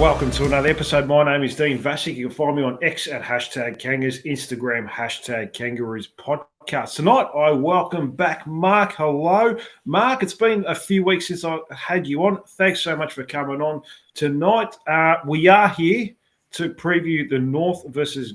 welcome to another episode. My name is Dean Vasic. You can find me on X at hashtag Kangas, Instagram hashtag Kangaroos Podcast. Tonight, I welcome back Mark. Hello, Mark. It's been a few weeks since I had you on. Thanks so much for coming on tonight. We are here to preview the North versus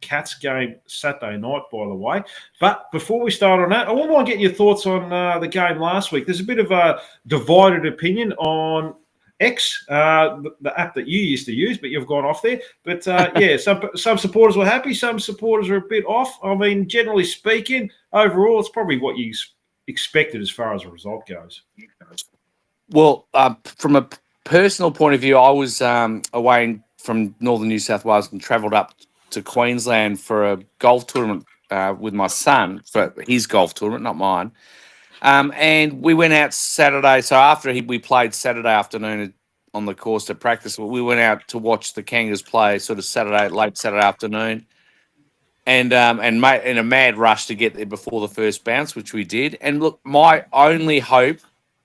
Cats game Saturday night, by the way. But before we start on that, I want to get your thoughts on the game last week. There's a bit of a divided opinion on X, the app that you used to use, but you've gone off there. But yeah, some supporters were happy, some supporters are a bit off. I mean, generally speaking, overall, it's probably what you expected as far as the result goes. Well, from a personal point of view, I was away from northern New South Wales and travelled up to Queensland for a golf tournament with my son, for his golf tournament, not mine. And we went out Saturday. So after we played Saturday afternoon on the course to practice, we went out to watch the Kangas play sort of late Saturday afternoon, and in a mad rush to get there before the first bounce, which we did. And look, my only hope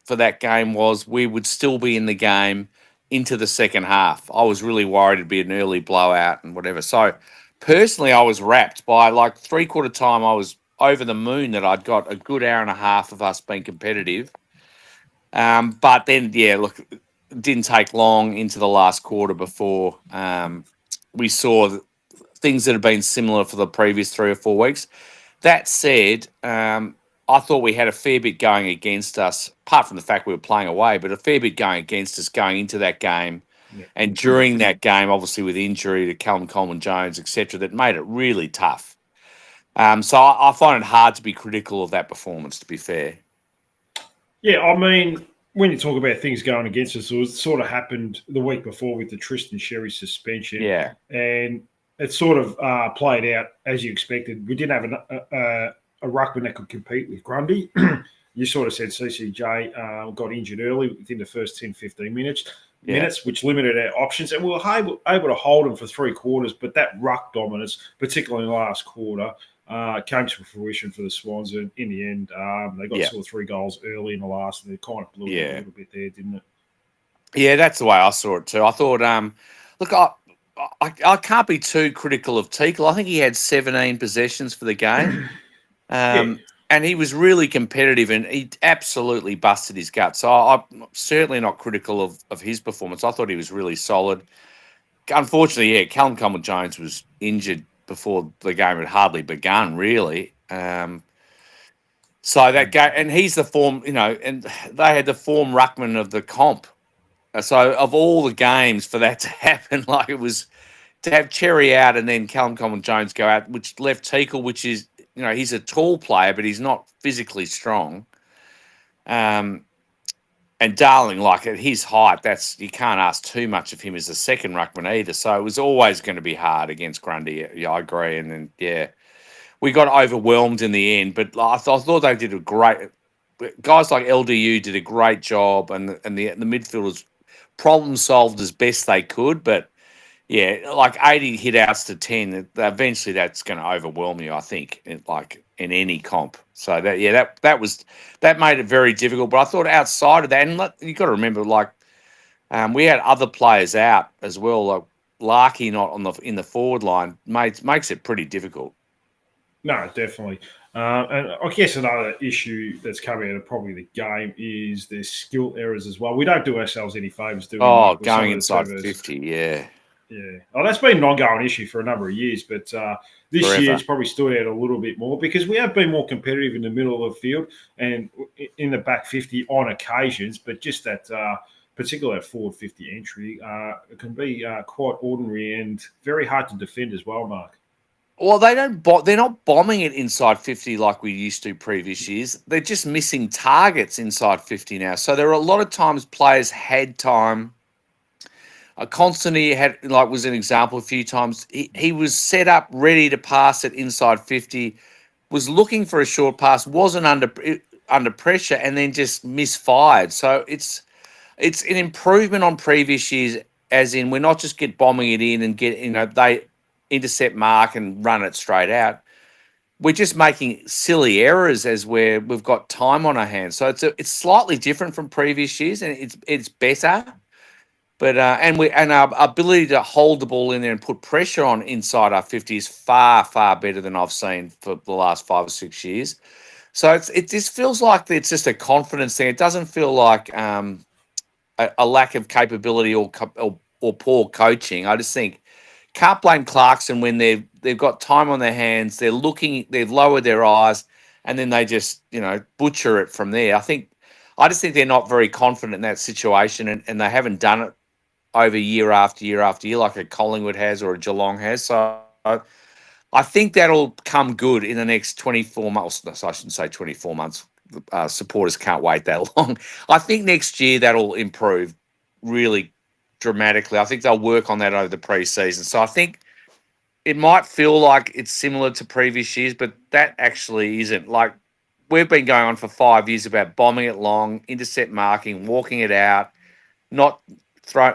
for that game was we would still be in the game into the second half. I was really worried it'd be an early blowout and whatever. So personally, I was wrapped by like three-quarter time. I was over the moon that I'd got a good hour and a half of us being competitive. But then, yeah, look, it didn't take long into the last quarter before we saw things that had been similar for the previous 3 or 4 weeks. That said, I thought we had a fair bit going against us, apart from the fact we were playing away, but a fair bit going against us going into that game. Yeah. And during that game, obviously with injury to Callum Coleman-Jones, etc., that made it really tough. So I find it hard to be critical of that performance, to be fair. Yeah, I mean, when you talk about things going against us, it sort of happened the week before with the Tristan Sherry suspension. Yeah. And it sort of played out as you expected. We didn't have a ruckman that could compete with Grundy. You sort of said CCJ got injured early within the first 10, 15 minutes, which limited our options. And we were able to hold them for 3 quarters, but that ruck dominance, particularly in the last quarter, came to fruition for the Swans, and in the end, they got sort of 3 goals early in the last, and they kind of blew it a little bit there, didn't it? Yeah, that's the way I saw it too. I thought, look, I can't be too critical of Teakle. I think he had 17 possessions for the game, and he was really competitive, and he absolutely busted his gut. So I'm certainly not critical of his performance. I thought he was really solid. Unfortunately, Callum Coleman-Jones was injured before the game had hardly begun, really. So that game, and he's the form, and they had the form ruckman of the comp. So of all the games for that to happen, like it was to have Cherry out and then Callum Coleman-Jones go out, which left Teakle, which is, he's a tall player, but he's not physically strong. And Darling, like at his height, you can't ask too much of him as a second ruckman either. So it was always going to be hard against Grundy. Yeah, I agree. And then, we got overwhelmed in the end. But I thought they did a great. Guys like LDU did a great job, and the midfielders problem solved as best they could. But yeah, like 80 hit outs to 10. Eventually, that's going to overwhelm you, I think, in any comp. So that made it very difficult. But I thought outside of that, and you got to remember, we had other players out as well. Like Larkey not in the forward line makes it pretty difficult. No, definitely. And I guess another issue that's coming out of probably the game is there's skill errors as well. We don't do ourselves any favours, do we? Oh, going inside 50, yeah. Yeah. Oh, that's been an ongoing issue for a number of years, but this year it's probably stood out a little bit more because we have been more competitive in the middle of the field and in the back 50 on occasions, but just that particularly that forward 50 entry it can be quite ordinary and very hard to defend as well, Mark. Well, they're not bombing it inside 50 like we used to previous years. They're just missing targets inside 50 now. So there are a lot of times players had time. Constantly was an example a few times. He was set up ready to pass it inside 50, was looking for a short pass, wasn't under pressure, and then just misfired. So it's an improvement on previous years, as in we're not just bombing it in and they intercept mark and run it straight out. We're just making silly errors as we've got time on our hands. So it's slightly different from previous years, and it's better. But and our ability to hold the ball in there and put pressure on inside our 50 is far better than I've seen for the last 5 or 6 years. So it just feels like it's just a confidence thing. It doesn't feel like a lack of capability or poor coaching. I just think can't blame Clarkson when they've got time on their hands. They've lowered their eyes, and then they just butcher it from there. I just think they're not very confident in that situation, and they haven't done it over year after year after year like a Collingwood has or a Geelong has. So I think that'll come good in the next 24 months. I shouldn't say 24 months. Supporters can't wait that long. I think next year that'll improve really dramatically. I think they'll work on that over the preseason. So I think it might feel like it's similar to previous years, but that actually isn't. Like we've been going on for 5 years about bombing it long, intercept marking, walking it out, not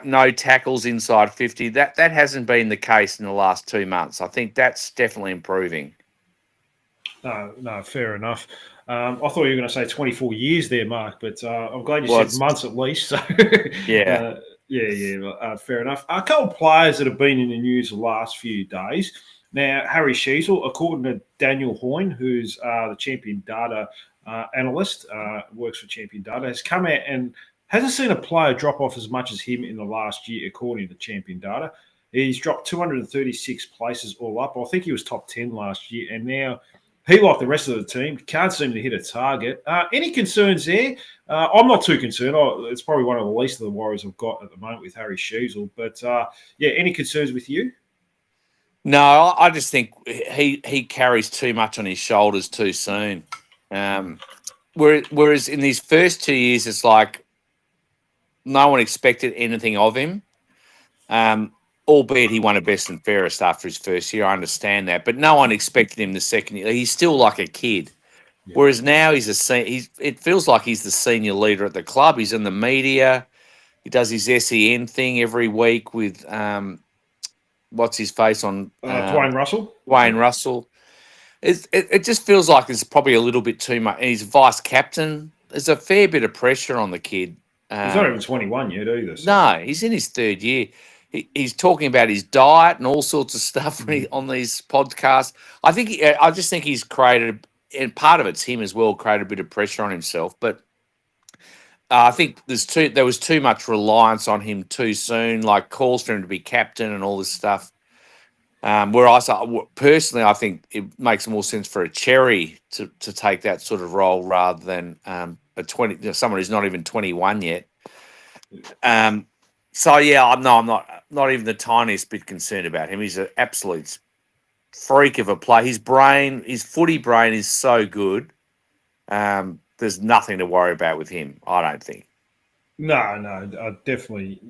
no tackles inside 50. That hasn't been the case in the last 2 months. I think that's definitely improving. No, fair enough. I thought you were going to say 24 years there, Mark, but I'm glad you said months at least. So yeah. Fair enough. A couple of players that have been in the news the last few days. Now, Harry Sheezel, according to Daniel Hoyne, who's the Champion Data analyst, works for Champion Data, has come out and hasn't seen a player drop off as much as him in the last year, according to Champion Data. He's dropped 236 places all up. I think he was top 10 last year, and now he, like the rest of the team, can't seem to hit a target. Any concerns there? I'm not too concerned. It's probably one of the least of the worries I've got at the moment with Harry Sheezel. But, any concerns with you? No, I just think he carries too much on his shoulders too soon. Whereas in these first 2 years, it's like no one expected anything of him. Albeit he won a best and fairest after his first year. I understand that. But no one expected him the second year. He's still like a kid. Yeah. Whereas now it feels like he's the senior leader at the club. He's in the media. He does his SEN thing every week with what's his face on Dwayne Russell. Dwayne Russell. It just feels like there's probably a little bit too much. And he's vice captain. There's a fair bit of pressure on the kid. He's not even 21 yet either. So. No, he's in his third year. He's talking about his diet and all sorts of stuff on these podcasts. I just think he's created, and part of it's him as well, created a bit of pressure on himself. But I think there was too much reliance on him too soon, like calls for him to be captain and all this stuff. Whereas personally, I think it makes more sense for a Cherry to take that sort of role rather than someone who's not even 21 yet. So yeah, I'm not even the tiniest bit concerned about him. He's an absolute freak of a play. His footy brain is so good. There's nothing to worry about with him, I don't think. No, definitely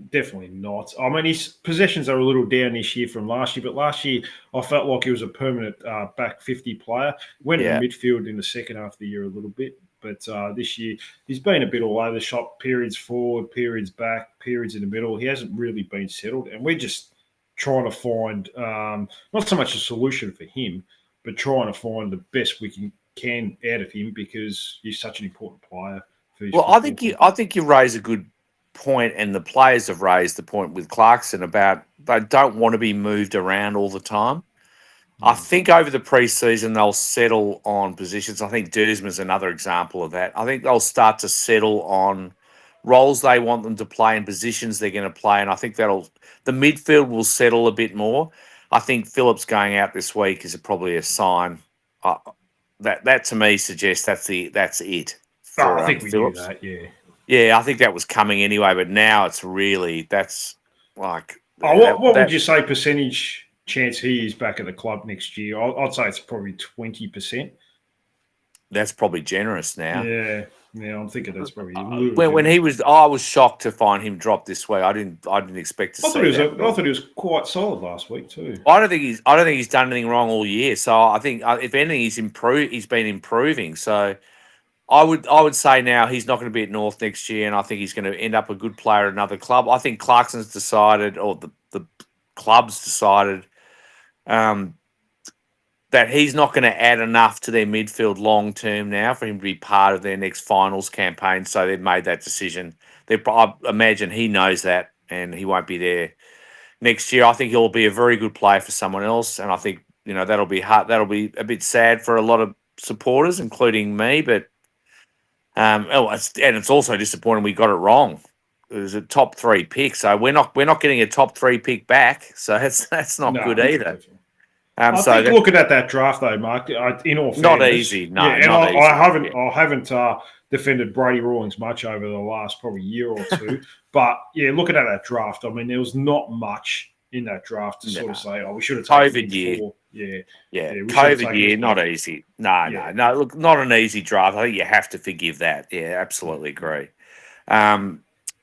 not. I mean, his possessions are a little down this year from last year, but last year I felt like he was a permanent back 50 player. Went in midfield in the second half of the year a little bit. But this year, he's been a bit all over the shop, periods forward, periods back, periods in the middle. He hasn't really been settled. And we're just trying to find not so much a solution for him, but trying to find the best we can out of him because he's such an important player. I think you raise a good point, and the players have raised the point with Clarkson about they don't want to be moved around all the time. I think over the preseason they'll settle on positions. I think Dersman's another example of that. I think they'll start to settle on roles they want them to play and positions they're going to play, and I think the midfield will settle a bit more. I think Phillips going out this week is probably a sign. That to me suggests that's it. I think we knew that. Yeah, I think that was coming anyway, but now it's really that's like. What would you say percentage chance he is back at the club next year? I'd say it's probably 20%. That's probably generous now. Yeah, I'm thinking that's probably when he was. I was shocked to find him drop this way. I didn't expect to see that. I thought he was quite solid last week too. I don't think he's done anything wrong all year. So I think if anything, he's improved. He's been improving. So I would say now he's not going to be at North next year, and I think he's going to end up a good player at another club. I think Clarkson's decided, or the club's decided. That he's not going to add enough to their midfield long term now for him to be part of their next finals campaign. So they've made that decision. I imagine he knows that, and he won't be there next year. I think he'll be a very good player for someone else, and I think that'll be hard. That'll be a bit sad for a lot of supporters, including me. But it's also disappointing we got it wrong. It was a top 3 pick, so we're not getting a top 3 pick back. So that's not good either. I think looking at that draft though, Mark, in all fairness, not easy. No, yeah, and not easy. I haven't defended Brady Rawlings much over the last probably year or two, but yeah, looking at that draft, I mean, there was not much in that draft to sort of say, we should have taken COVID year. Yeah, COVID year, not easy. No. Look, not an easy draft. I think you have to forgive that. Yeah, absolutely agree.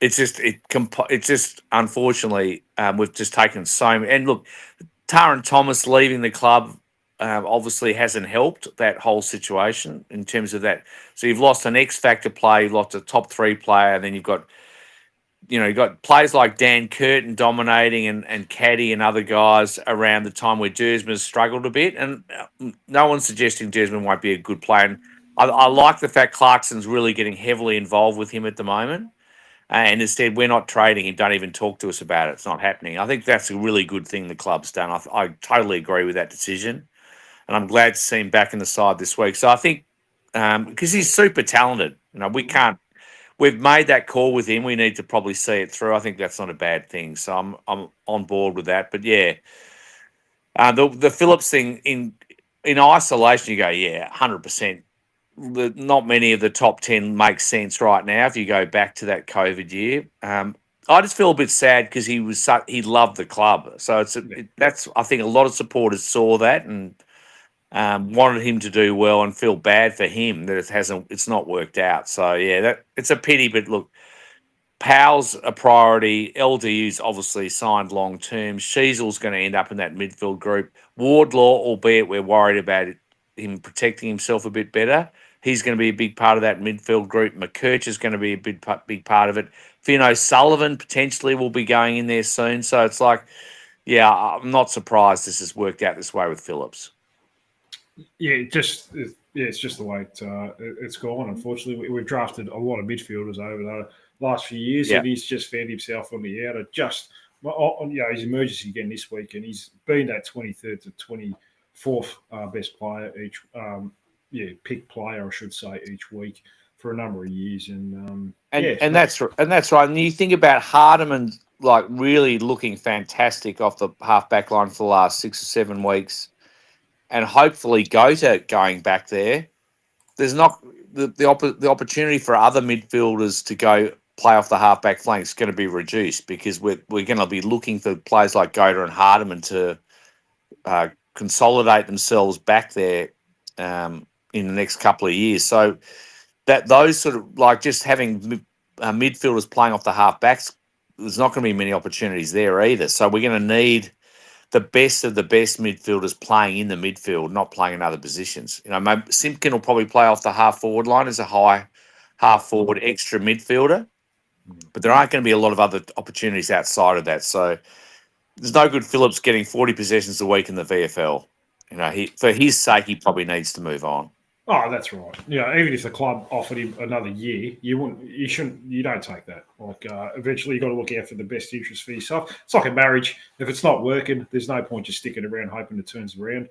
It's just unfortunately we've just taken so many. And look, Taron Thomas leaving the club obviously hasn't helped that whole situation in terms of that. So you've lost an X factor player, you've lost a top 3 player, and then you've got players like Dan Curtin dominating and Caddy and other guys around the time where Dersman's struggled a bit. And no one's suggesting Dersman won't be a good player. And I like the fact Clarkson's really getting heavily involved with him at the moment. And instead, we're not trading him. Don't even talk to us about it. It's not happening. I think that's a really good thing the club's done. I totally agree with that decision. And I'm glad to see him back in the side this week. So I think because he's super talented, we've made that call with him. We need to probably see it through. I think that's not a bad thing. So I'm on board with that. But yeah, the Phillips thing in isolation, you go, 100%. Not many of the top 10 make sense right now if you go back to that COVID year. I just feel a bit sad because he loved the club. So I think a lot of supporters saw that and wanted him to do well and feel bad for him that it's not worked out. So yeah, it's a pity. But look, Powell's a priority. LDU's obviously signed long term. Sheasel's going to end up in that midfield group. Wardlaw, albeit we're worried about him protecting himself a bit better, he's going to be a big part of that midfield group. McKerch is going to be a big part of it. Finn O'Sullivan potentially will be going in there soon. So it's like, I'm not surprised this has worked out this way with Phillips. Yeah, it's just the way it's gone. Unfortunately, we've drafted a lot of midfielders over the last few years, and he's just found himself on the outer. His emergency again this week, and he's been that 23rd to 24th best player each. Pick player, I should say, each week for a number of years, and that's right. And you think about Hardiman, like really looking fantastic off the half-back line for the last 6 or 7 weeks, and hopefully Gota going back there. There's not the opportunity for other midfielders to go play off the half-back flank is going to be reduced because we're going to be looking for players like Gota and Hardiman to consolidate themselves back there in the next couple of years. So that those sort of like just having midfielders playing off the half-backs, there's not going to be many opportunities there either. So we're going to need the best of the best midfielders playing in the midfield, not playing in other positions. Simpkin will probably play off the half-forward line as a high half-forward extra midfielder, but there aren't going to be a lot of other opportunities outside of that. So there's no good Phillips getting 40 possessions a week in the VFL. For his sake, he probably needs to move on. Oh, that's right. Even if the club offered him another year, you don't take that. Like, eventually you got to look out for the best interest for yourself. It's like a marriage. If it's not working, there's no point just sticking around hoping it turns around.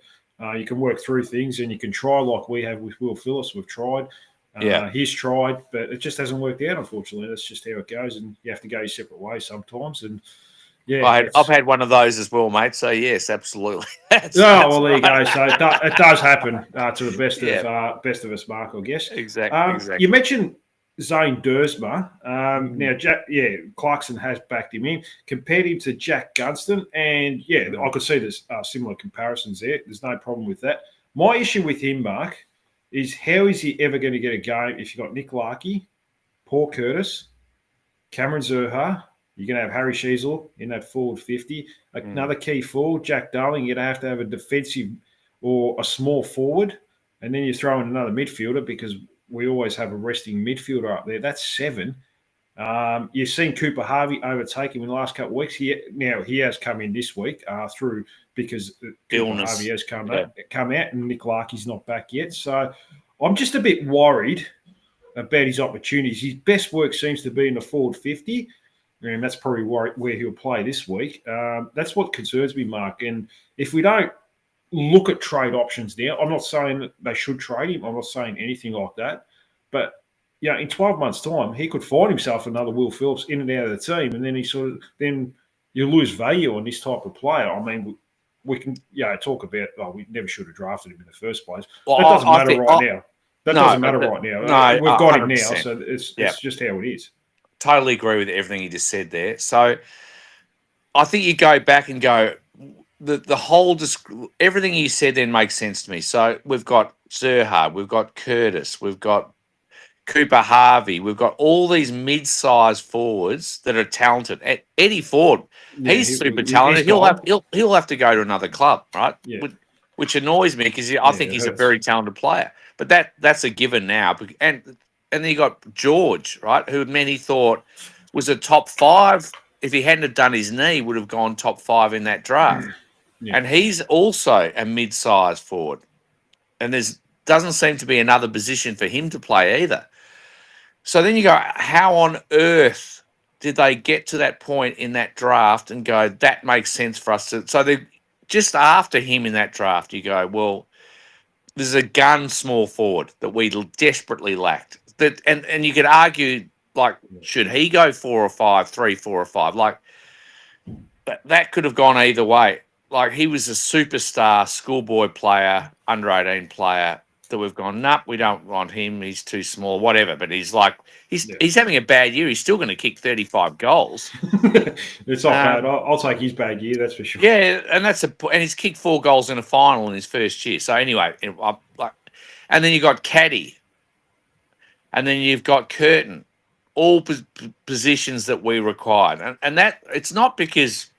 You can work through things and you can try like we have with Will Phillips. We've tried. He's tried, but it just hasn't worked out, unfortunately. That's just how it goes, and you have to go your separate ways sometimes. And I've had one of those as well, mate. So yes, absolutely. There you go. So it does happen to the best of us, Mark, I guess. Exactly. You mentioned Zane Dersma. Now, Clarkson has backed him in, compared him to Jack Gunston, and I could see there's similar comparisons there. There's no problem with that. My issue with him, Mark, is how is he ever going to get a game if you've got Nick Larkey, Paul Curtis, Cameron Zurhaar? You're going to have Harry Sheasel in that forward 50. Another key forward, Jack Darling, you're going to have a defensive or a small forward. And then you throw in another midfielder because we always have a resting midfielder up there. That's 7. You've seen Cooper Harvey overtake him in the last couple of weeks. He has come in this week because Cooper Harvey has come out and Nick Larkey's not back yet. So I'm just a bit worried about his opportunities. His best work seems to be in the forward 50. and that's probably where he'll play this week. That's what concerns me, Mark. And if we don't look at trade options now, I'm not saying that they should trade him. I'm not saying anything like that. But in 12 months' time, he could find himself another Will Phillips in and out of the team, and then then you lose value on this type of player. I mean, we can talk about we never should have drafted him in the first place. Well, that doesn't matter right now. That doesn't matter right now. No, we've got 100%. Him now, so it's just how it is. Totally agree with everything you just said there. So I think you go back and go, the whole everything you said then makes sense to me. So we've got Zerhard, we've got Curtis, we've got Cooper Harvey, we've got all these mid-sized forwards that are talented. Eddie Ford, he's super talented. He'll have to go to another club, right? Yeah. Which annoys me because I think he's a very talented player. But that's a given now. And then you got George, right, who many thought was a top 5. If he hadn't have done his knee, would have gone top 5 in that draft. Yeah. And he's also a mid-sized forward. And doesn't seem to be another position for him to play either. So then you go, how on earth did they get to that point in that draft and go, that makes sense for us to... So they just after him in that draft, you go, well, there's a gun small forward that we desperately lacked. And you could argue, like, should he go 4 or 5, 3, 4 or 5? Like, that could have gone either way. Like, he was a superstar schoolboy player, under 18 player that we've gone, nope, we don't want him. He's too small, whatever. But he's having a bad year. He's still going to kick 35 goals. It's not bad. I'll take his bad year, that's for sure. Yeah, and he's kicked 4 goals in a final in his first year. So anyway, and then you got Caddy, and then you've got Curtin, all positions that we required, and that it's not because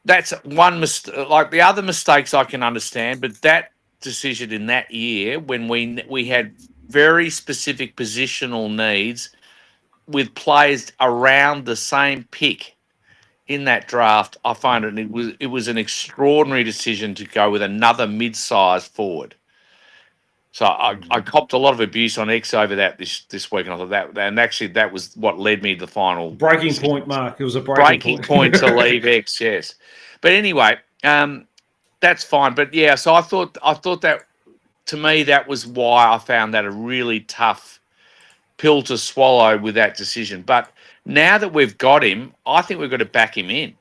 that's one mistake. Like the other mistakes I can understand, but that decision in that year when we had very specific positional needs with players around the same pick in that draft, I find it was an extraordinary decision to go with another mid-sized forward. So I copped a lot of abuse on X over that this week, and I thought and actually that was what led me to the final breaking point, Mark. It was a breaking point to leave X, yes. But anyway, that's fine. But yeah, so I thought that, to me, that was why I found that a really tough pill to swallow with that decision. But now that we've got him, I think we've got to back him in.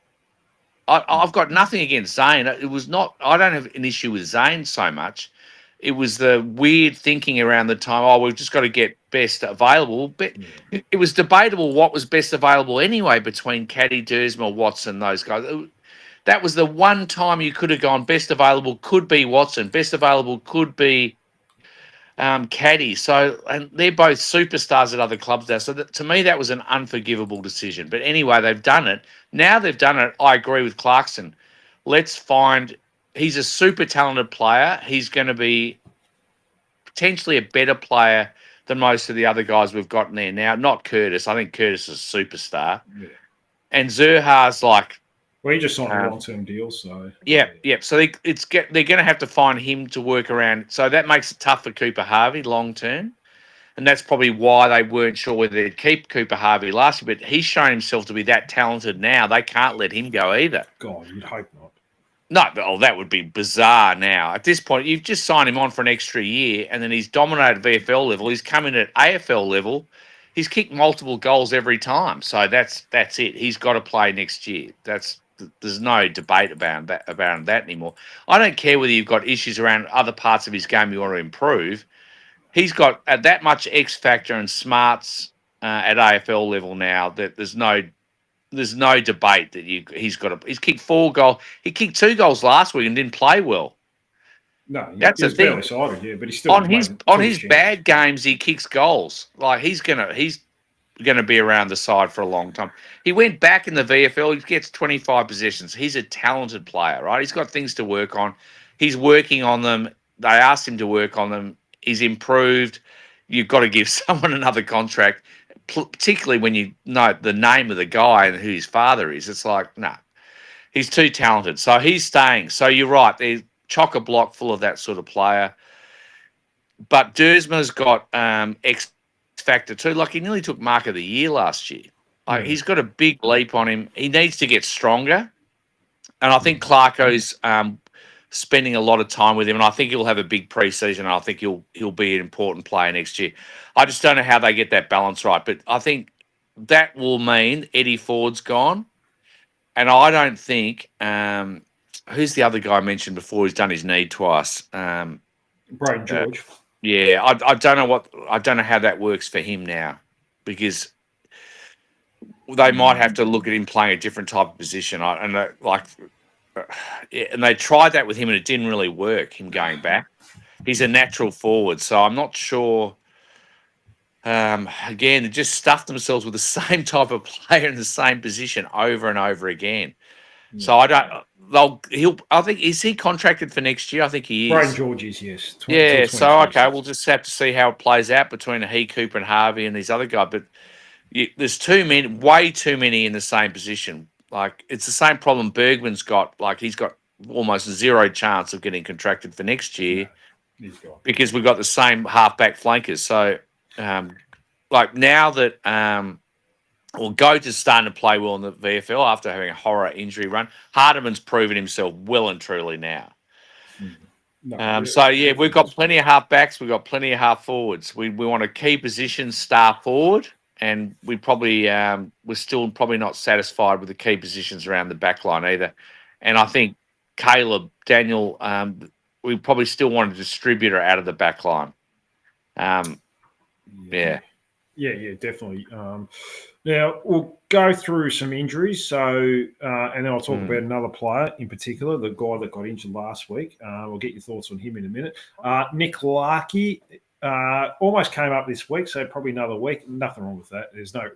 I've got nothing against Zane. It was not. I don't have an issue with Zane so much. It was the weird thinking around the time. We've just got to get best available. But it was debatable what was best available anyway between Caddy, Dersma, Watson, those guys. That was the one time you could have gone best available could be Watson, best available could be Caddy. So, and they're both superstars at other clubs now. So to me, that was an unforgivable decision. But anyway, they've done it. Now they've done it. I agree with Clarkson. Let's find. He's a super talented player. He's going to be potentially a better player than most of the other guys we've got in there now. Not Curtis. I think Curtis is a superstar. Yeah. And Zerhar's like. Well, he just signed a long-term deal, so... Yeah. So they're going to have to find him to work around. So that makes it tough for Cooper Harvey long-term. And that's probably why they weren't sure whether they'd keep Cooper Harvey last year. But he's shown himself to be that talented now. They can't let him go either. God, you'd hope not. No, that would be bizarre now. At this point, you've just signed him on for an extra year, and then he's dominated VFL level. He's come in at AFL level. He's kicked multiple goals every time. So that's it. He's got to play next year. There's no debate about that anymore. I don't care whether you've got issues around other parts of his game you want to improve. He's got that much X factor and smarts at AFL level now that there's no debate that he's kicked 4 goals. He kicked 2 goals last week and didn't play well. No, that's the thing. Sided, but he's still on his bad games. He kicks goals. Like he's gonna be around the side for a long time. He went back in the VFL. He gets 25 possessions. He's a talented player, right? He's got things to work on. He's working on them. They asked him to work on them. He's improved. You've got to give someone another contract, particularly when you know the name of the guy and who his father is. It's like, no, he's too talented. So he's staying. So you're right. They're chock-a-block full of that sort of player. But Dersma's got X factor too. Like he nearly took Mark of the Year last year. He's got a big leap on him. He needs to get stronger. And I think Clarko's spending a lot of time with him, and I think he'll have a big preseason. And I think he'll be an important player next year. I just don't know how they get that balance right, but I think that will mean Eddie Ford's gone, and I don't think who's the other guy I mentioned before who's done his knee twice. Brayden George. I don't know how that works for him now, because they might have to look at him playing a different type of position. And they tried that with him and it didn't really work, him going back. He's a natural forward, so I'm not sure. Again, they just stuffed themselves with the same type of player in the same position over and over again. Yeah. So I think, is he contracted for next year? I think he is. Brayden George is, yes. So okay, we'll just have to see how it plays out between He, Cooper and Harvey and these other guys. But there's way too many in the same position. Like, it's the same problem Bergman's got. Like, he's got almost zero chance of getting contracted for next year because we've got the same halfback flankers. So, now that Goat is starting to play well in the VFL after having a horror injury run, Hardiman's proven himself well and truly now. We've got plenty of halfbacks. We've got plenty of half forwards. We want a key position star forward. And we probably we're still probably not satisfied with the key positions around the back line either. And I think Caleb, Daniel, we probably still want a distributor out of the back line. Yeah, definitely. Now we'll go through some injuries. So, and then I'll talk about another player in particular, the guy that got injured last week. We'll get your thoughts on him in a minute. Nick Larkey. Almost came up this week, so probably another week. Nothing wrong with that. There's no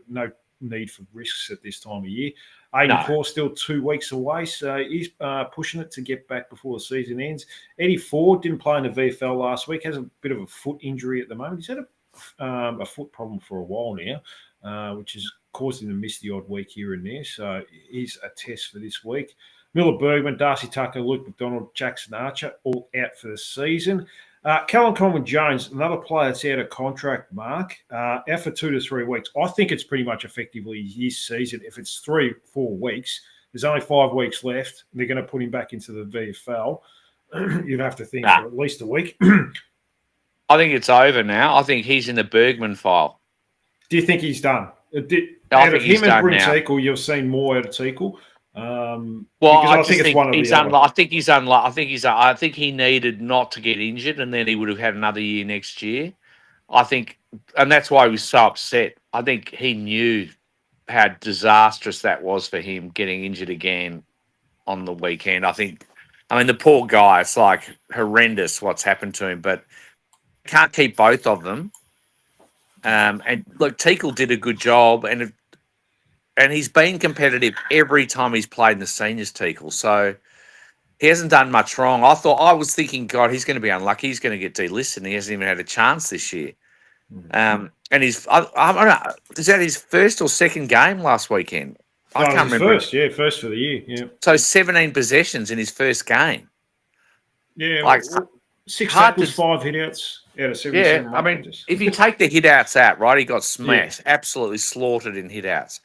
need for risks at this time of year. Aiden Core still 2 weeks away, so he's pushing it to get back before the season ends. Eddie Ford didn't play in the VFL last week, has a bit of a foot injury at the moment. He's had a foot problem for a while now, which has caused him to miss the odd week here and there, so he's a test for this week. Miller Bergman, Darcy Tucker, Luke McDonald, Jackson Archer, all out for the season. Callum Coleman-Jones, another player that's out of contract, Mark, out for 2 to 3 weeks. I think it's pretty much effectively his season. If it's 3-4 weeks, there's only 5 weeks left. They're going to put him back into the VFL. You'd have to think for at least a week. I think it's over now. I think he's in the Bergman file. Do you think he's done? I think he's done now. Teakle, you've seen more out of Teakle. I think he needed not to get injured, and then he would have had another year next year. I think, and that's why he was so upset. I think he knew how disastrous that was for him getting injured again on the weekend. The poor guy, it's like horrendous what's happened to him, but can't keep both of them. And look, Teakle did a good job, and he's been competitive every time he's played in the seniors, Teakle. So he hasn't done much wrong. I was thinking, God, he's going to be unlucky. He's going to get delisted, and he hasn't even had a chance this year. And is that his first or second game last weekend? I can't remember. First for the year. Yeah. So 17 possessions in his first game. Yeah, 6 tackles, 5 hitouts out of 77. Yeah, if you take the hitouts out, right, he got smashed, absolutely slaughtered in hitouts.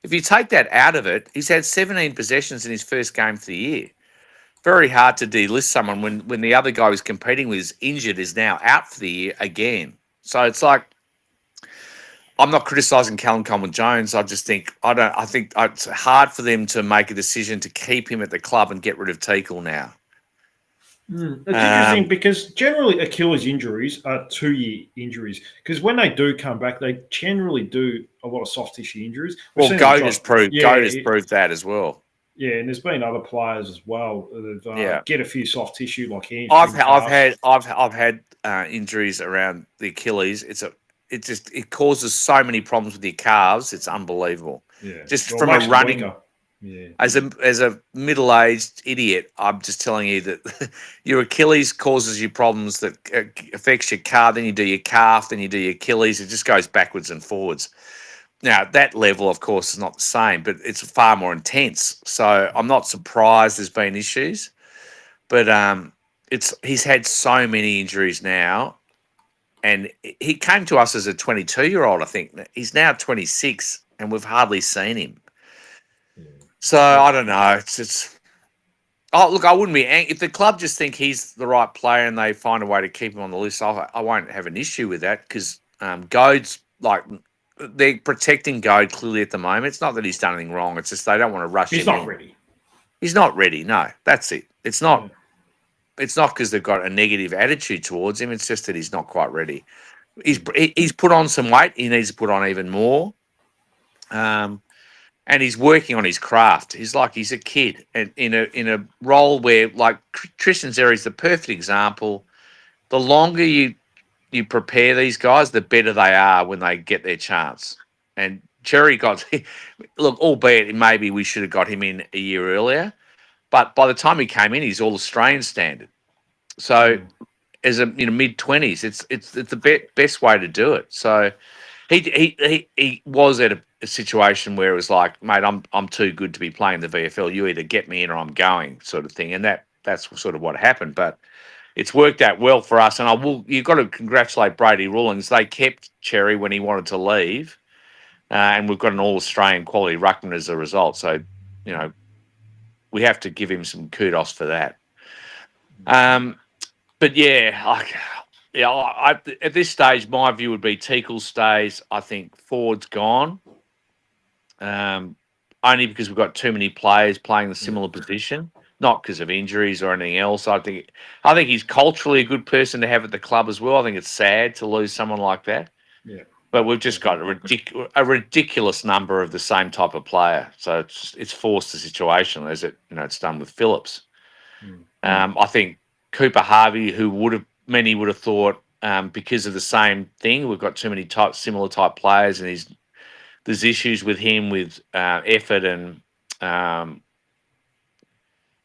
If you take that out of it, he's had 17 possessions in his first game for the year. Very hard to delist someone when the other guy who's competing with is injured, is now out for the year again. So it's like, I'm not criticising Callum Coleman-Jones. I just think it's hard for them to make a decision to keep him at the club and get rid of Teakle now. It's interesting because generally Achilles injuries are 2-year injuries, because when they do come back, they generally do a lot of soft tissue injuries. Goat has proved that as well. Yeah, and there's been other players as well that get a few soft tissue like hamstring. I've had injuries around the Achilles. It causes so many problems with your calves. It's unbelievable. Yeah, from a running. Yeah. As a middle-aged idiot, I'm just telling you that your Achilles causes you problems that affects your calf. Then you do your calf, then you do your Achilles. It just goes backwards and forwards. Now, that level, of course, is not the same, but it's far more intense. So I'm not surprised there's been issues. But he's had so many injuries now. And he came to us as a 22-year-old, I think. He's now 26. and we've hardly seen him. So I don't know. It's. Oh, look, I wouldn't be angry if the club just think he's the right player and they find a way to keep him on the list. I won't have an issue with that because Goad's like they're protecting Goad clearly at the moment. It's not that he's done anything wrong. It's just they don't want to rush him. He's not ready. He's not ready. No, that's it. It's not. Yeah. It's not because they've got a negative attitude towards him. It's just that he's not quite ready. He's put on some weight. He needs to put on even more. And he's working on his craft. He's a kid, and in a role where like Tristan Xerri's the perfect example. The longer you prepare these guys, the better they are when they get their chance. And Cherry got look, albeit maybe we should have got him in a year earlier, but by the time he came in, he's all Australian standard. So as a mid-20s, it's the best way to do it. So he was at a situation where it was like, mate, I'm too good to be playing the VFL. You either get me in or I'm going, sort of thing. And that's sort of what happened. But it's worked out well for us. And you've got to congratulate Brady Rawlings. They kept Cherry when he wanted to leave, and we've got an all-Australian quality ruckman as a result. So, we have to give him some kudos for that. But yeah, at this stage, my view would be Teakle stays. I think Ford's gone. Only because we've got too many players playing the similar position, not because of injuries or anything else. I think he's culturally a good person to have at the club as well. I think it's sad to lose someone like that. Yeah. But we've just got a ridiculous number of the same type of player, so it's forced the situation as it's done with Phillips. I think Cooper Harvey, many would have thought because of the same thing, we've got too many similar type players, and there's issues with him with effort and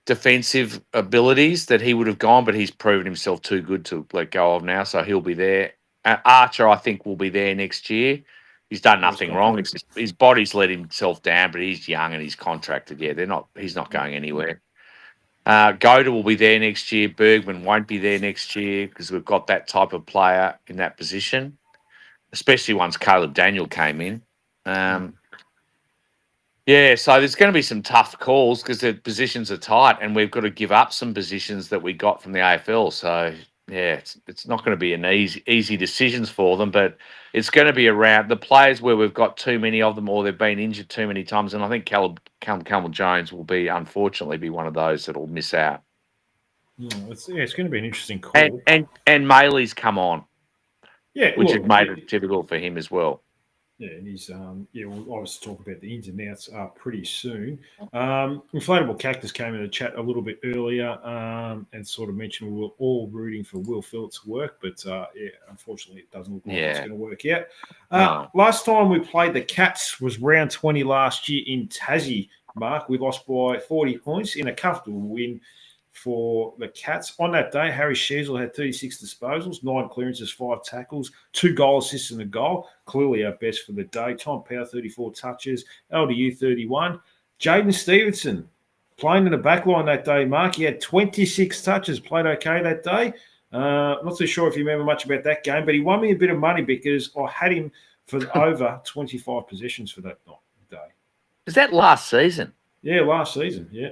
defensive abilities that he would have gone, but he's proven himself too good to let go of now, so he'll be there. Archer, I think, will be there next year. He's done nothing wrong. His body's let himself down, but he's young and he's contracted. Yeah, he's not going anywhere. Goda will be there next year. Bergman won't be there next year because we've got that type of player in that position, especially once Caleb Daniel came in. Yeah, so there's going to be some tough calls because the positions are tight and we've got to give up some positions that we got from the AFL. So, yeah, it's not going to be an easy decisions for them, but it's going to be around the players where we've got too many of them or they've been injured too many times. And I think Callum Jones will unfortunately be one of those that will miss out. It's going to be an interesting call. And Maley's come on, which has made it difficult for him as well. Yeah, and he's we'll obviously talk about the ins and outs pretty soon. Inflatable Cactus came in the chat a little bit earlier and sort of mentioned we were all rooting for Will Phillips to work, but unfortunately it doesn't look like it's going to work out. No. Last time we played the Cats was round 20 last year in Tassie, Mark. We lost by 40 points in a comfortable win for the Cats. On that day, Harry Sheasel had 36 disposals, 9 clearances, 5 tackles, 2 goal assists and a goal. Clearly our best for the day. Tom Power, 34 touches, LDU 31. Jaden Stevenson playing in the back line that day, Mark. He had 26 touches, played okay that day. Not too sure if you remember much about that game, but he won me a bit of money because I had him for over 25 possessions for that day. Is that last season? Yeah, last season, yeah.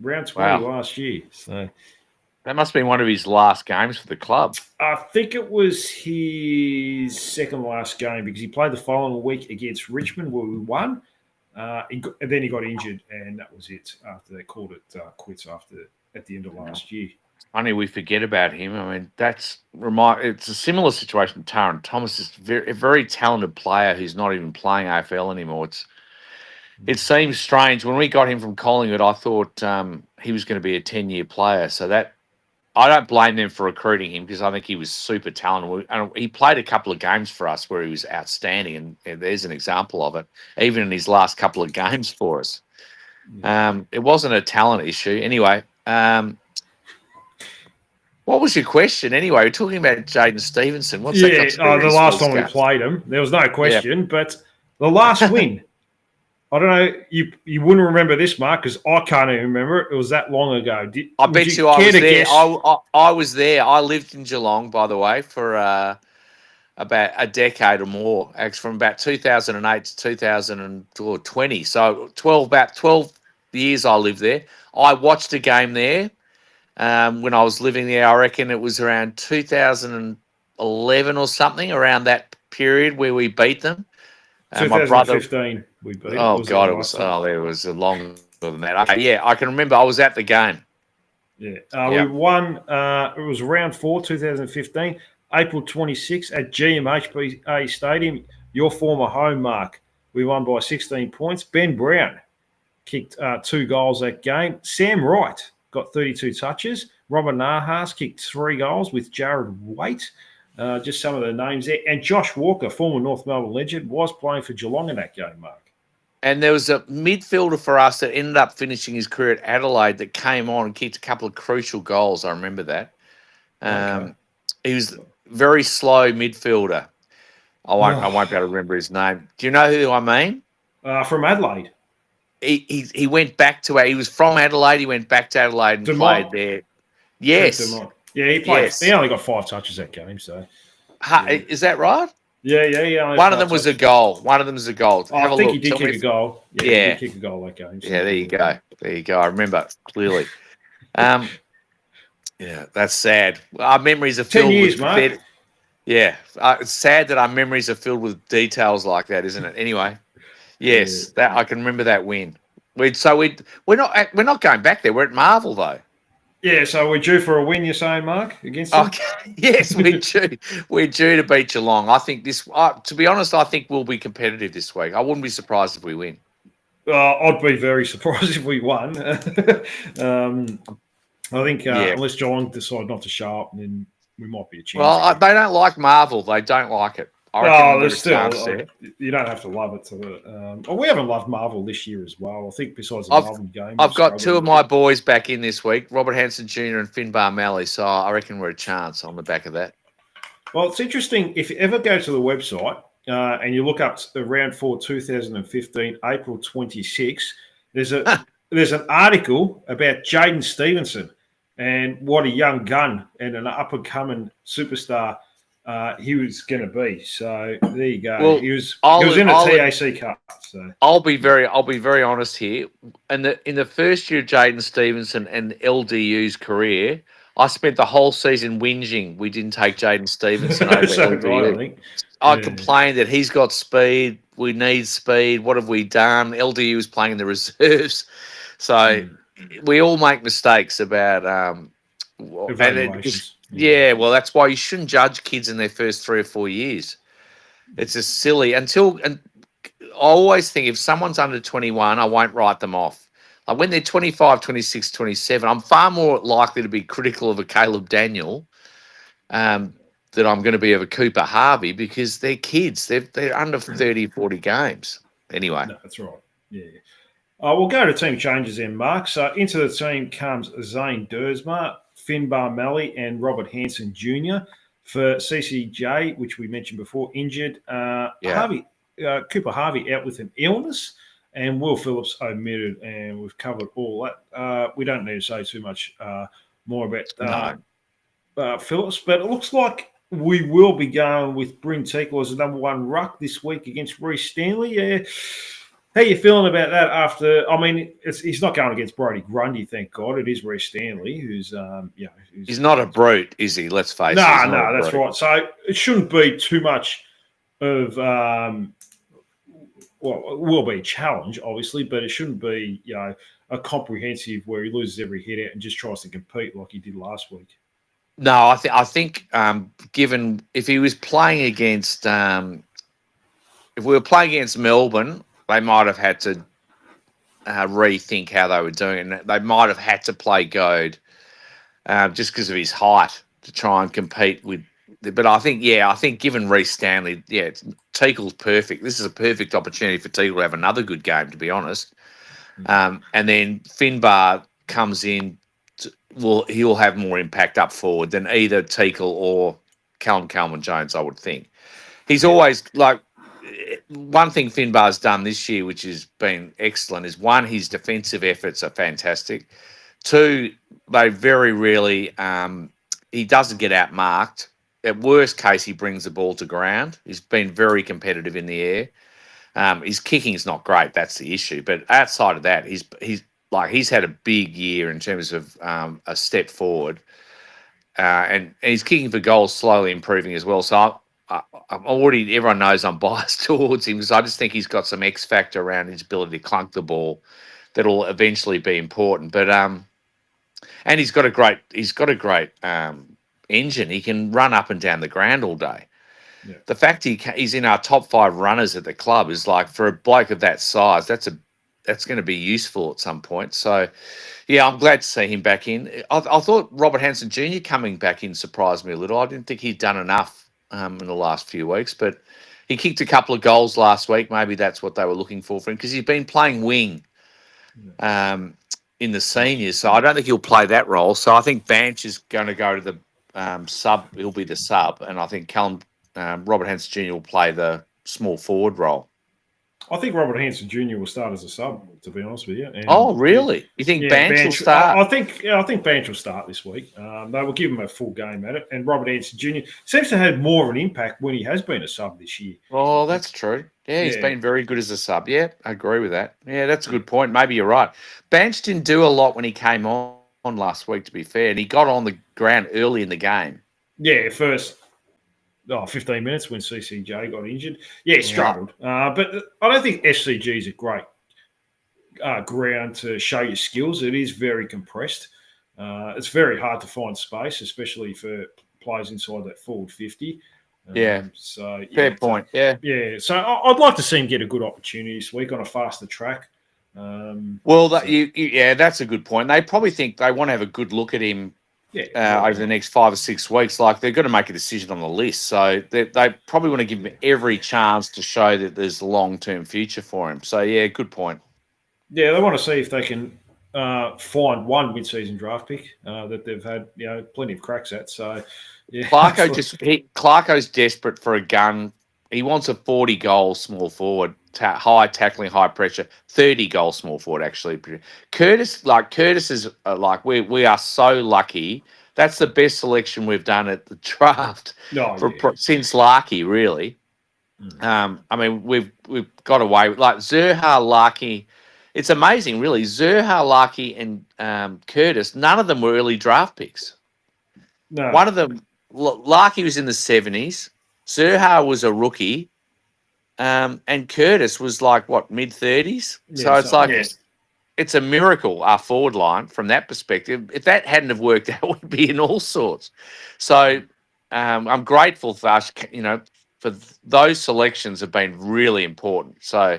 Round 20 last year. So that must have been one of his last games for the club. I think it was his second last game because he played the following week against Richmond where we won. And then he got injured, and that was it after they called it quits at the end of last year. Funny we forget about him. I mean, it's a similar situation to Taron Thomas. Is a very talented player who's not even playing AFL anymore. It seems strange. When we got him from Collingwood, I thought he was going to be a 10-year player. So that I don't blame them for recruiting him because I think he was super talented. And he played a couple of games for us where he was outstanding, and there's an example of it, even in his last couple of games for us. It wasn't a talent issue. Anyway, what was your question? Anyway, we're talking about Jaden Stevenson. What's that? The last time we played him, there was no question, but the last win. I don't know. You wouldn't remember this, Mark, because I can't even remember it. It was that long ago. I bet you I was there. I was there. I lived in Geelong, by the way, for about a decade or more, actually from about 2008 to 2020. So about 12 years I lived there. I watched a game there when I was living there. I reckon it was around 2011 or something, around that period where we beat them. My brother, 2015, we beat. oh God, it was longer than that. Yeah, I can remember. I was at the game. Yeah, we won. It was round 4, 2015, April 26th at GMHBA Stadium, your former home, Mark. We won by 16 points. Ben Brown kicked 2 goals that game. Sam Wright got 32 touches. Robert Nahas kicked 3 goals with Jared Waite. Just some of the names there. And Josh Walker, former North Melbourne legend, was playing for Geelong in that game, Mark. And there was a midfielder for us that ended up finishing his career at Adelaide that came on and kicked a couple of crucial goals. I remember that. He was very slow midfielder. I won't be able to remember his name. Do you know who I mean? From Adelaide. He went back to. He was from Adelaide. He went back to Adelaide and played there. Yes. Yeah, he played. Yes. He only got 5 touches that game. So, is that right? Yeah. One of them was a goal. One of them was a goal. I think he did kick a goal. Yeah, he did kick a goal that game. So. Yeah, there you go. I remember clearly. Yeah, that's sad. Our memories are filled 10 years, mate. Yeah, it's sad that our memories are filled with details like that, isn't it? Anyway, yes, that I can remember that win. We're not going back there. We're at Marvel though. Yeah, so we're due for a win. You're saying, Mark, against them? Okay. Yes, we're due. We're due to beat Geelong. I think to be honest, I think we'll be competitive this week. I wouldn't be surprised if we win. I'd be very surprised if we won. I think unless Geelong decide not to show up, then we might be a chance. Well, they don't like Marvel. They don't like it. There's still. You don't have to love it. We haven't loved Marvel this year as well. I think besides the Melbourne game, I've got 2 of my boys back in this week, Robert Hansen Jr. and Finbar Malley. So I reckon we're a chance on the back of that. Well, it's interesting if you ever go to the website and you look up round 4, 2015, April 26. There's an article about Jaden Stevenson and what a young gun and an up and coming superstar. He was going to be. So there you go. Well, he was in a TAC Cup. So I'll be very honest here. And in the first year of Jaden Stevenson and LDU's career, I spent the whole season whinging we didn't take Jaden Stevenson over LDU. I think. I complained that he's got speed. We need speed. What have we done? LDU was playing in the reserves. So we all make mistakes about evaluations. Yeah, well, that's why you shouldn't judge kids in their first 3 or 4 years. It's just silly. And I always think if someone's under 21, I won't write them off. Like when they're 25, 26, 27, I'm far more likely to be critical of a Caleb Daniel than I'm going to be of a Cooper Harvey because they're kids. They're under 30, 40 games. Anyway. No, that's right. Yeah. We'll go to team changes then, Mark. So into the team comes Zane Dersma, Finbar Malley and Robert Hansen Jr. For CCJ, which we mentioned before, injured. Cooper Harvey out with an illness, and Will Phillips omitted, and we've covered all that. We don't need to say too much more about Phillips, but it looks like we will be going with Bryn Teakle as the number 1 ruck this week against Reece Stanley. Yeah. How are you feeling about that after – I mean, he's not going against Brodie Grundy, thank God. It is Reece Stanley who's he's not a brute, is he? Let's face it. No, that's right. So it shouldn't be too much of it will be a challenge, obviously, but it shouldn't be, a comprehensive where he loses every hit out and just tries to compete like he did last week. No, I think given if he was playing against if we were playing against Melbourne – they might have had to rethink how they were doing it. They might have had to play Goad just because of his height to try and compete with. But I think given Reece Stanley, Teakle's perfect. This is a perfect opportunity for Teakle to have another good game, to be honest. And then Finbar comes in. He'll have more impact up forward than either Teakle or Callum Coleman-Jones, I would think. He's always like. One thing Finbar's done this year, which has been excellent, is 1, his defensive efforts are fantastic. 2, they very rarely he doesn't get outmarked. at worst case, he brings the ball to ground. He's been very competitive in the air. His kicking is not great. That's the issue. But outside of that, he's had a big year in terms of a step forward, and he's kicking for goals, slowly improving as well. So I'm already, everyone knows I'm biased towards him because I just think he's got some X factor around his ability to clunk the ball that'll eventually be important. But and he's got a great engine. He can run up and down the ground all day. Yeah. The fact he's in our top 5 runners at the club is like, for a bloke of that size, that's going to be useful at some point. So, yeah, I'm glad to see him back in. I thought Robert Hansen Jr. coming back in surprised me a little. I didn't think he'd done enough in the last few weeks, but he kicked a couple of goals last week. Maybe that's what they were looking for him because he's been playing wing in the seniors. So I don't think he'll play that role. So I think Banch is going to go to the sub. He'll be the sub, and I think Robert Hansen Jr. will play the small forward role. I think Robert Hansen Jr. will start as a sub, to be honest with you. And really? You think Banch will start? I think Banch will start this week. They will give him a full game at it. And Robert Hansen Jr. seems to have had more of an impact when he has been a sub this year. Oh, that's true. Yeah, he's been very good as a sub. Yeah, I agree with that. Yeah, that's a good point. Maybe you're right. Banch didn't do a lot when he came on last week, to be fair, and he got on the ground early in the game. Yeah, first 15 minutes when CCJ got injured. Yeah, he struggled. But I don't think SCG is a great ground to show your skills. It is very compressed. It's very hard to find space, especially for players inside that forward 50. Fair point. Yeah. So I'd like to see him get a good opportunity this week on a faster track. That's a good point. They probably think they want to have a good look at him over the next 5 or 6 weeks. Like, they're going to make a decision on the list, so they probably want to give him every chance to show that there's a long-term future for him. So yeah, good point. Yeah, they want to see if they can find one mid-season draft pick that they've had plenty of cracks at. So yeah, Clarko's desperate for a gun. He wants a 40-goal small forward, high tackling, high pressure, 30-goal small forward. Actually, Curtis is we are so lucky. That's the best selection we've done at the draft since Larkey, really. I mean, we've got away with Zurhaar, Larkey. It's amazing, really. Zurhaar, Larkey, and Curtis. None of them were early draft picks. No. One of them, Larkey, was in the 70s. Zurhaar was a rookie, and Curtis was mid-30s. So it's it's a miracle, our forward line, from that perspective. If that hadn't have worked out, we'd be in all sorts. So I'm grateful for those selections have been really important. So,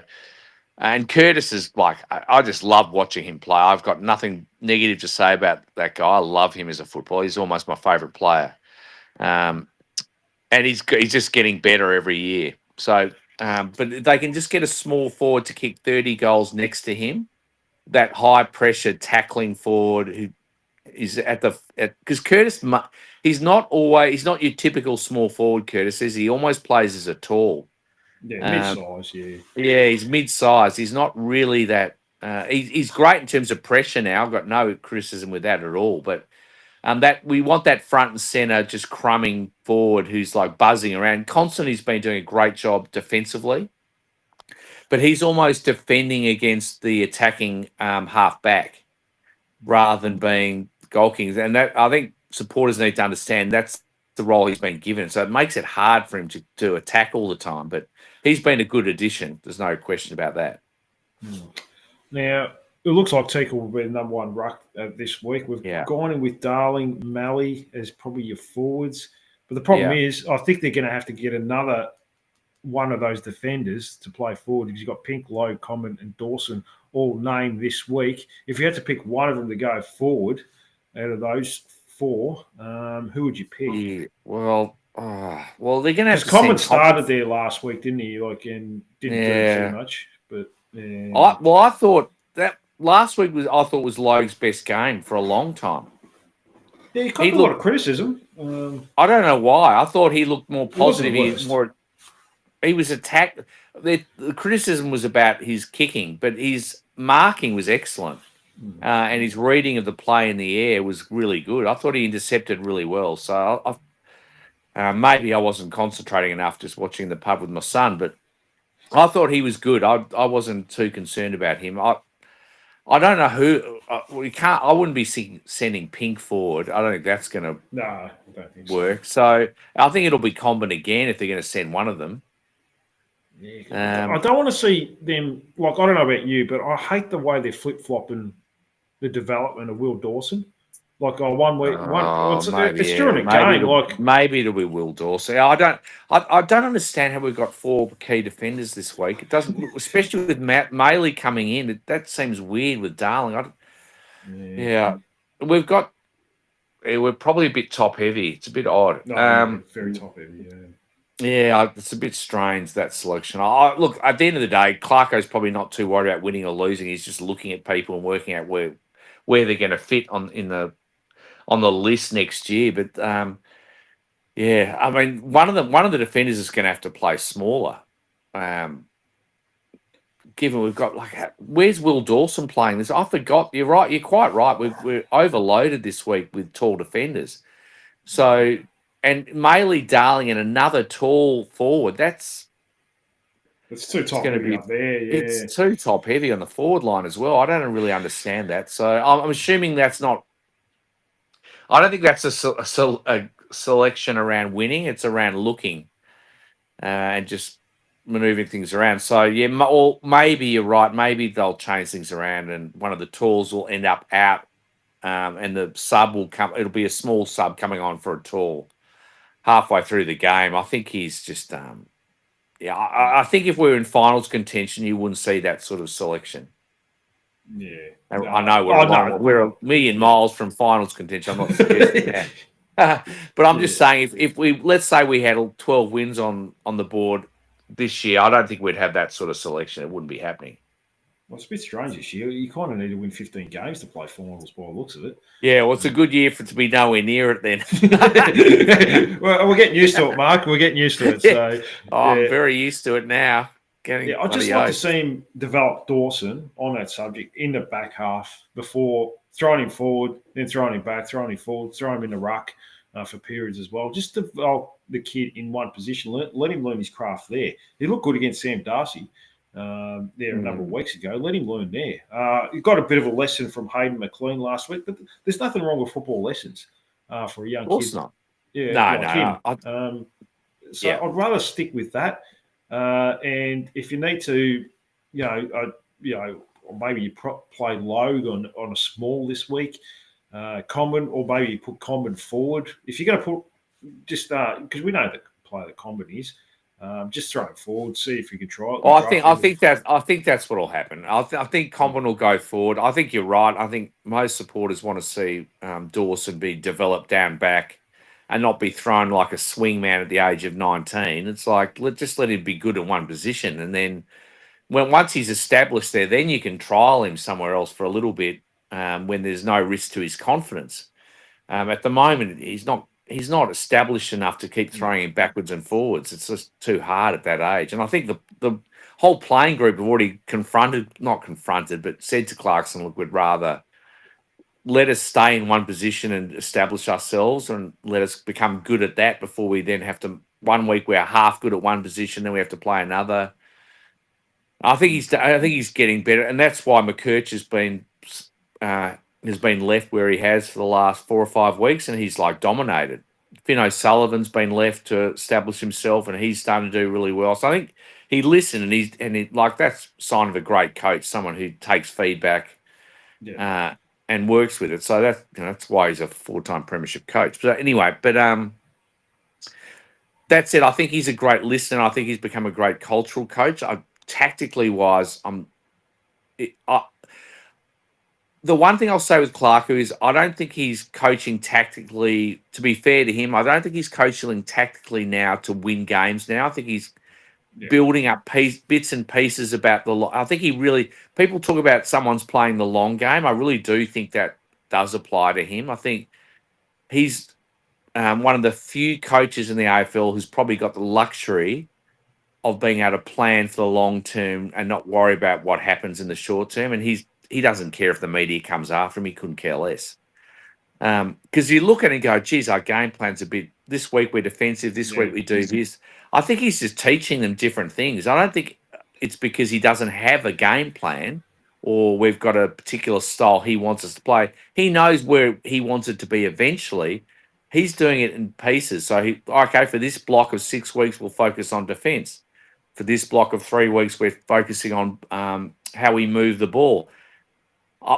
and Curtis is I just love watching him play. I've got nothing negative to say about that guy. I love him as a footballer. He's almost my favourite player. And he's just getting better every year. So, but they can just get a small forward to kick 30 goals next to him. That high pressure tackling forward who is because Curtis, he's not your typical small forward. Curtis is. He almost plays as a tall. Yeah, mid-size. Yeah, he's mid-size. He's not really that. He's great in terms of pressure now. I've got no criticism with that at all. But that we want that front and center just crumbing forward who's buzzing around. Constantine's been doing a great job defensively, but he's almost defending against the attacking half back rather than being goal kings. And that, I think supporters need to understand, that's the role he's been given. So it makes it hard for him to attack all the time. But he's been a good addition. There's no question about that. Now, it looks like Teakle will be the number one ruck this week. We've gone in with Darling, Malley as probably your forwards. But the problem is, I think they're going to have to get another one of those defenders to play forward because you've got Pink, Lowe, Common, and Dawson all named this week. If you had to pick one of them to go forward out of those four, who would you pick? Yeah, well, they're going to have to. Common started there last week, didn't he? And didn't do too much. But I thought that last week was Lowe's best game for a long time. Yeah, he got a lot of criticism. I don't know why. I thought he looked more positive. He was attacked. The criticism was about his kicking, but his marking was excellent, and his reading of the play in the air was really good. I thought he intercepted really well. So Maybe I wasn't concentrating enough just watching the pub with my son, but I thought he was good. I wasn't too concerned about him. I don't know who we can't. I wouldn't be sending Pink forward. I don't think that's going to No, I don't think so. work. So I think it'll be Comben again if they're going to send one of them. Yeah, I don't want to see them, like, I don't know about you, but I hate the way they're flip-flopping the development of Will Dawson. Like, one week, Maybe, it's during a maybe game. Maybe it'll be Will Dawson. I don't understand how we've got 4 key defenders this week. It doesn't, especially with Matt Maley coming in. That seems weird with Darling. We've got. We're probably a bit top heavy. It's a bit odd. Very top heavy. Yeah, it's a bit strange, that selection. Look, at the end of the day, Clarko's probably not too worried about winning or losing. He's just looking at people and working out where they're going to fit on the list next year. But I mean, one of the defenders is going to have to play smaller. Given we've got where's Will Dawson playing this? I forgot. You're right. You're quite right. We're overloaded this week with tall defenders. So. And Maley, Darling, and another tall forward. It's too top heavy up there. Yeah. It's too top heavy on the forward line as well. I don't really understand that. So I'm assuming that's not. I don't think that's a selection around winning. It's around looking and just maneuvering things around. So yeah, or maybe you're right. Maybe they'll change things around, and one of the talls will end up out, and the sub will come. It'll be a small sub coming on for a tall. Halfway through the game, I think he's just, I think if we were in finals contention, you wouldn't see that sort of selection. Yeah, I know we're a million miles from finals contention. I'm not suggesting that, but I'm just saying if we let's say we had 12 wins on the board this year, I don't think we'd have that sort of selection. It wouldn't be happening. Well, it's a bit strange this year. You kind of need to win 15 games to play finals by the looks of it. Yeah, well, it's a good year for it to be nowhere near it then. Well, we're getting used to it, Mark. We're getting used to it. So I'm very used to it now. I'd just like to see him develop Dawson on that subject in the back half before throwing him forward, then throwing him back, throwing him forward, throwing him in the ruck for periods as well. Just develop the kid in one position. Let him learn his craft there. He looked good against Sam Darcy. A number of weeks ago. Let him learn there. He got a bit of a lesson from Hayden McLean last week, but there's nothing wrong with football lessons for a young kid. Of course not. Yeah, no. I'd rather stick with that. And if you need to, or maybe you play Logue on a small this week, Comben, or maybe you put Comben forward. If you're going to put because we know the player that Comben is. Just throw it forward, see if you can try it. Well, I think that's what'll happen. I think Comben will go forward. I think you're right. I think most supporters want to see Dawson be developed down back and not be thrown like a swing man at the age of 19. It's like just let him be good in one position, and then once he's established there, then you can trial him somewhere else for a little bit when there's no risk to his confidence. At the moment, he's not established enough to keep throwing him backwards and forwards. It's just too hard at that age. And I think the whole playing group have already not confronted, but said to Clarkson, look, we'd rather let us stay in one position and establish ourselves and let us become good at that before we then have to, one week we're half good at one position, then we have to play another. I think he's getting better. And that's why McKerch has been left where he has for the last 4 or 5 weeks, and he's dominated. Finn O'Sullivan's been left to establish himself, and he's starting to do really well. So I think he listened, and that's a sign of a great coach, someone who takes feedback and works with it. So that's why he's a 4-time premiership coach. But anyway, that said, I think he's a great listener. I think he's become a great cultural coach. Tactically wise, the one thing I'll say with Clarko is I don't think he's coaching tactically. To be fair to him, I don't think he's coaching tactically now to win games now. I think he's building up bits and pieces about I think people talk about someone's playing the long game. I really do think that does apply to him. I think he's one of the few coaches in the AFL who's probably got the luxury of being able to plan for the long term and not worry about what happens in the short term. And he doesn't care if the media comes after him. He couldn't care less. Because you look at it and go, geez, our game plan's a bit this week we're defensive, this week we do this. I think he's just teaching them different things. I don't think it's because he doesn't have a game plan or we've got a particular style he wants us to play. He knows where he wants it to be eventually. He's doing it in pieces. So, okay, for this block of 6 weeks, we'll focus on defense. For this block of 3 weeks, we're focusing on how we move the ball.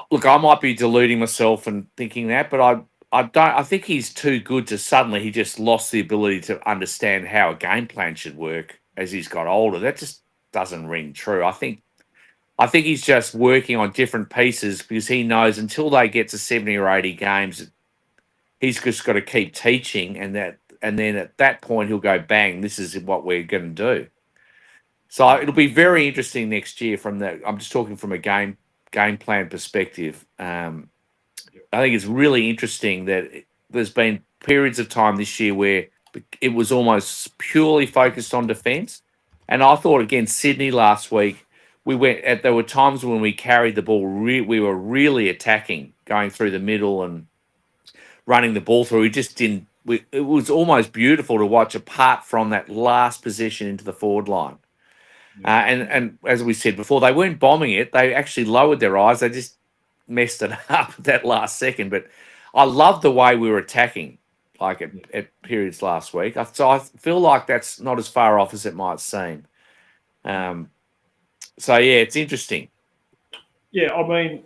Look, I might be deluding myself and thinking that, but I don't. I think he's too good to suddenly he just lost the ability to understand how a game plan should work as he's got older. That just doesn't ring true. I think he's just working on different pieces because he knows until they get to 70 or 80 games, he's just got to keep teaching, and then at that point he'll go bang. This is what we're going to do. So it'll be very interesting next year. I'm just talking from a game plan perspective. I think it's really interesting that there's been periods of time this year where it was almost purely focused on defence. And I thought against Sydney last week, there were times when we carried the ball, we were really attacking, going through the middle and running the ball through. We just didn't. It was almost beautiful to watch apart from that last possession into the forward line. And as we said before, they weren't bombing it. They actually lowered their eyes. They just messed it up at that last second. But I love the way we were attacking, like at periods last week. So I feel like that's not as far off as it might seem. So, yeah, it's interesting. Yeah, I mean,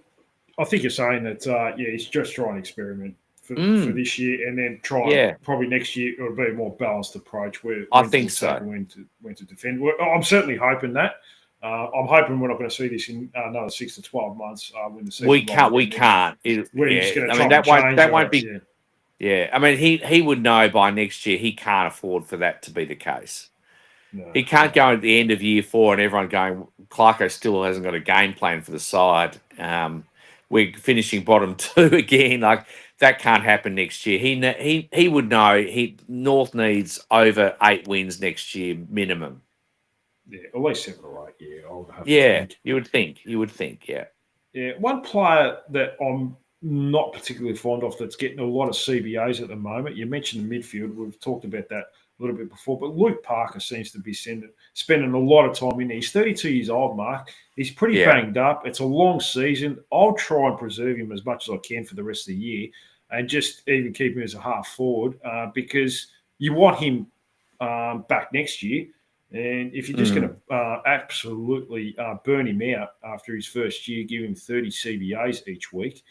I think you're saying that, he's just trying to experiment for this year and then probably next year it'll be a more balanced approach where I think so. When to defend. I'm certainly hoping that. I'm hoping we're not going to see this in another 6 to 12 months when the season. We can't. We're just going to that won't be. Yeah, I mean, he would know by next year he can't afford for that to be the case. No, he can't go at the end of year 4 and everyone going, Clarko still hasn't got a game plan for the side. We're finishing bottom 2 again. Like that can't happen next year. He would know. North needs over 8 wins next year minimum. Yeah, at least 7 or 8. Yeah, I would have. Yeah, you would think. Yeah. Yeah, one player that I'm not particularly fond of that's getting a lot of CBAs at the moment. You mentioned the midfield. We've talked about that a little bit before, but Luke Parker seems to be spending a lot of time in there. He's 32 years old, Mark. He's pretty banged up. It's a long season. I'll try and preserve him as much as I can for the rest of the year and just even keep him as a half forward because you want him back next year. And if you're just going to absolutely burn him out after his first year, give him 30 CBAs each week,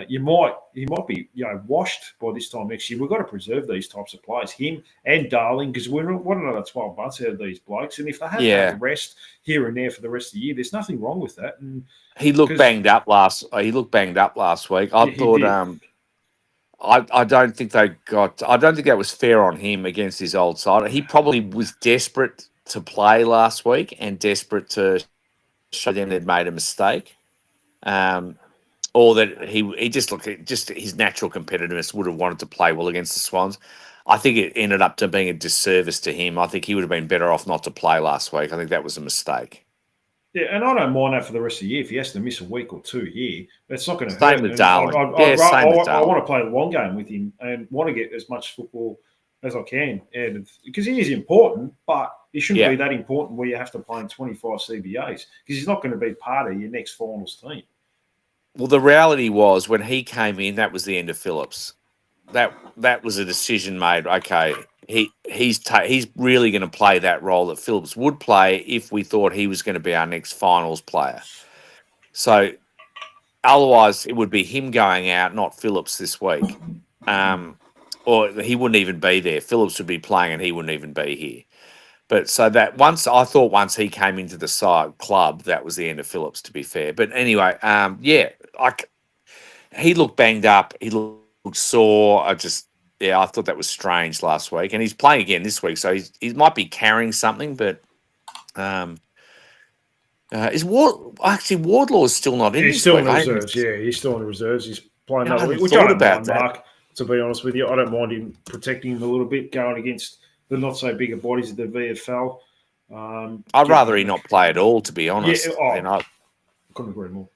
he might be washed by this time next year. We've got to preserve these types of players, him and Darling, because we're another 12 months out of these blokes. And if they have a rest here and there for the rest of the year, there's nothing wrong with that. And he looked banged up last week. I thought I don't think that was fair on him against his old side. He probably was desperate to play last week and desperate to show them they'd made a mistake. Or that he just his natural competitiveness would have wanted to play well against the Swans. I think it ended up to being a disservice to him. I think he would have been better off not to play last week. I think that was a mistake. Yeah, and I don't mind that for the rest of the year. If he has to miss a week or 2 here, that's not going to hurt. Same with Darling. I want to play a long game with him and want to get as much football as I can. And because he is important, but he shouldn't be that important where you have to play in 25 CBAs because he's not going to be part of your next finals team. Well, the reality was when he came in, that was the end of Phillips. That was a decision made. Okay, he's really going to play that role that Phillips would play if we thought he was going to be our next finals player. So otherwise, it would be him going out, not Phillips this week. Or he wouldn't even be there. Phillips would be playing and he wouldn't even be here. But so that once he came into the side club, that was the end of Phillips, to be fair. But anyway, he looked banged up. He looked sore. I thought that was strange last week. And he's playing again this week, so he might be carrying something. But Wardlaw is still not in. He's still in the reserves. Yeah, he's still in the reserves. He's playing another week. Which I don't mind, Mark. To be honest with you, I don't mind him protecting him a little bit, going against the not so bigger bodies of the VFL. I'd rather he not play at all, to be honest. Yeah, I couldn't agree more.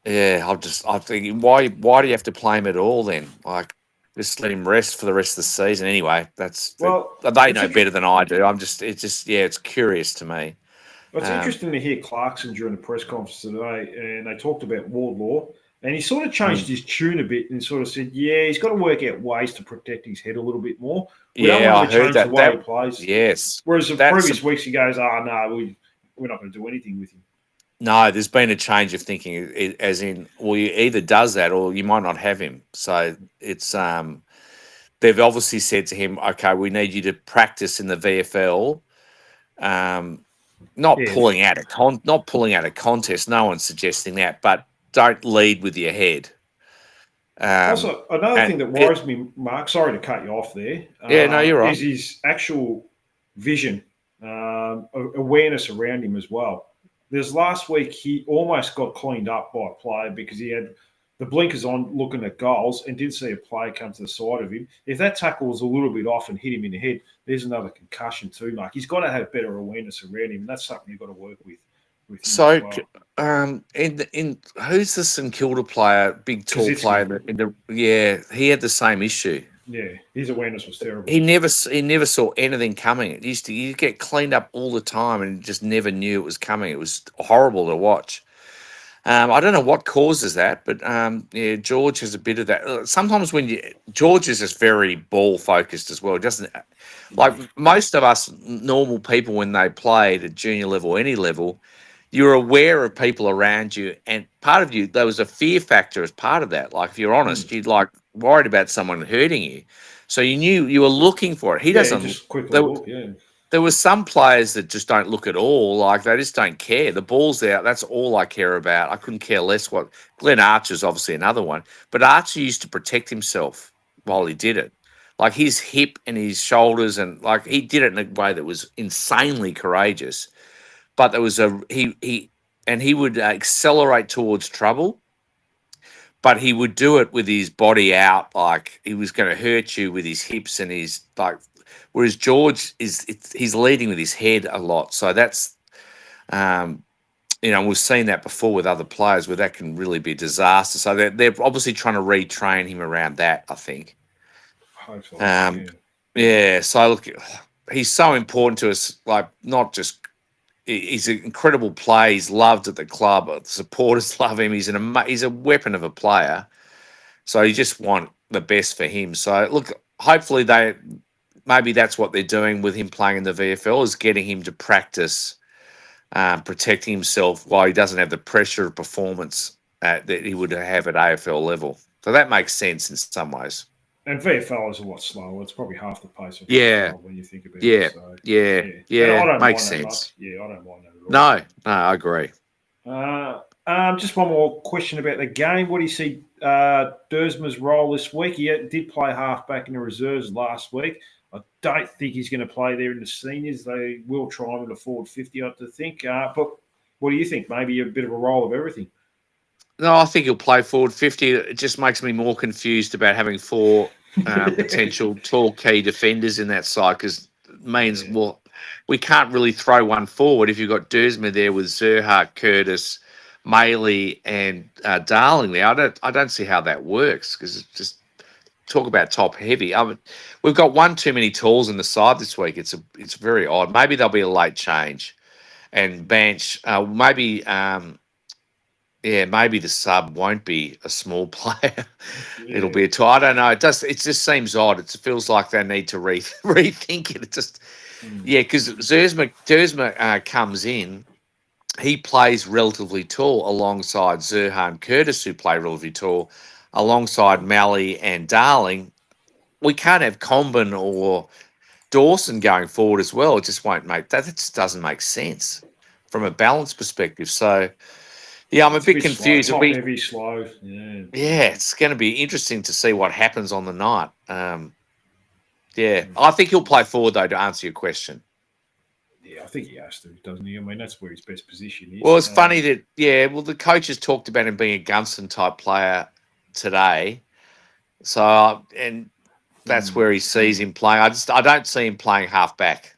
Yeah, I think why do you have to play him at all then? Like, Just let him rest for the rest of the season. Anyway, Well, they it's know better than I do. It's curious to me. It's interesting to hear Clarkson during the press conference today, and they talked about Wardlaw, and he sort of changed his tune a bit and sort of said, "Yeah, he's got to work out ways to protect his head a little bit more. We don't want I him to heard change that. the way he plays." Yes. Whereas the previous weeks he goes, "Oh no, we're not going to do anything with him." No, there's been a change of thinking, as in, well, you either does that or you might not have him. So it's they've obviously said to him, "Okay, we need you to practice in the VFL." Not pulling out a contest. No one's suggesting that, but don't lead with your head. Also, another thing that worries me, Mark, sorry to cut you off there. No, you're right. Is his actual vision, awareness around him as well. There's last week he almost got cleaned up by a player because he had the blinkers on looking at goals and didn't see a player come to the side of him. If that tackle was a little bit off and hit him in the head, there's another concussion too, Mark. He's got to have better awareness around him, and that's something you've got to work with. So, in who's the St Kilda player, big tall player? He had the same issue. Yeah, his awareness was terrible. He never saw anything coming. It used to get cleaned up all the time and just never knew it was coming. It was horrible to watch. I don't know what causes that, but George has a bit of that. Sometimes George is just very ball focused as well. Doesn't like most of us normal people when they played at junior level, any level. You're aware of people around you, and part of you, there was a fear factor as part of that. Like, if you're honest, you'd worried about someone hurting you. So you knew you were looking for it. He doesn't. Just quickly look, There were some players that just don't look at all. Like, they just don't care. The ball's out. That's all I care about. I couldn't care less what. Glenn Archer's obviously another one. But Archer used to protect himself while he did it. Like, his hip and his shoulders, and like, he did it in a way that was insanely courageous. But there was he would accelerate towards trouble, but he would do it with his body out, like he was going to hurt you with his hips and his like. Whereas George he's leading with his head a lot, so that's we've seen that before with other players where that can really be a disaster. So they're obviously trying to retrain him around that, I think. Hopefully, So look, he's so important to us, like not just. He's an incredible player. He's loved at the club. The supporters love him. He's a weapon of a player. So you just want the best for him. So look, hopefully maybe that's what they're doing with him playing in the VFL, is getting him to practice protecting himself while he doesn't have the pressure of performance that he would have at AFL level. So that makes sense in some ways. And VFL is a lot slower. It's probably half the pace of VFL when you think about it. So, Makes sense. I don't mind that at all. No, I agree. Just one more question about the game. What do you see Duursma's role this week? He did play halfback in the reserves last week. I don't think he's going to play there in the seniors. They will try him in the forward 50, I have to think. But what do you think? Maybe a bit of a role of everything. No, I think he'll play forward 50. It just makes me more confused about having four potential tall key defenders in that side, because it means, well, we can't really throw one forward if you've got Duursma there with Zurhaar, Curtis, Maley, and Darling there. I don't see how that works, because it's just talk about top heavy. We've got one too many talls in the side this week. It's very odd. Maybe there'll be a late change, and Banch maybe. Maybe the sub won't be a small player. It'll be a tall. I don't know. It just seems odd. It feels like they need to rethink it. It just, because Duursma comes in, he plays relatively tall alongside Zurhaar and Curtis, who play relatively tall, alongside Maley and Darling. We can't have Comben or Dawson going forward as well. It just won't make that. It just doesn't make sense from a balance perspective. So. Yeah, I'm a bit confused. Slow. Top heavy, slow. Yeah, it's going to be interesting to see what happens on the night. I think he'll play forward, though, to answer your question. Yeah, I think he has to, doesn't he? I mean, that's where his best position is. Well, it's funny that, the coaches talked about him being a Gunston-type player today. So, and that's where he sees him playing. I don't see him playing half-back